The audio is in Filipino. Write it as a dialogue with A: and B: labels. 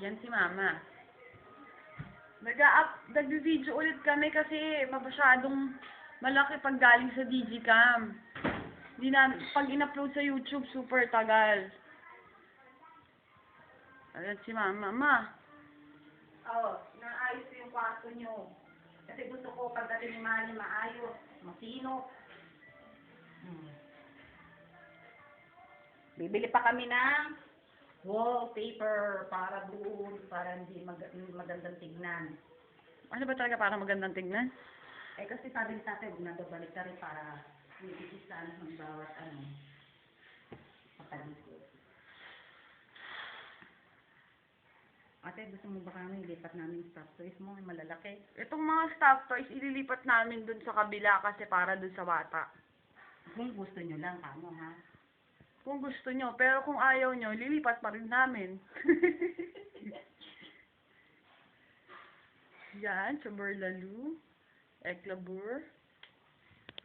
A: Yan si Mama. Nag-video ulit kami kasi masyadong malaki pag galing sa Digicam. Pag in-upload sa YouTube, super tagal. Ayan si Mama. Ma.
B: Naayos ko yung kwarto nyo. Kasi gusto ko pagdating ni Manny maayos, masino. Bibili pa kami ng wallpaper para doon, para hindi magandang tignan.
A: Ano ba talaga para magandang tignan?
B: Eh kasi sabi ni tatay, nagabalik ka rin para nitikisan ng bawat papalikot. Ate, gusto mo ba kami ilipat namin stuff toys mo? Malalaki.
A: Itong mga stuffed toys, ililipat namin dun sa kabila kasi para dun sa bata.
B: Kung gusto nyo lang, kamo ha?
A: Kung gusto nyo, pero kung ayaw nyo, lilipat pa rin namin. Yan, sa Borlalu, Eclabur.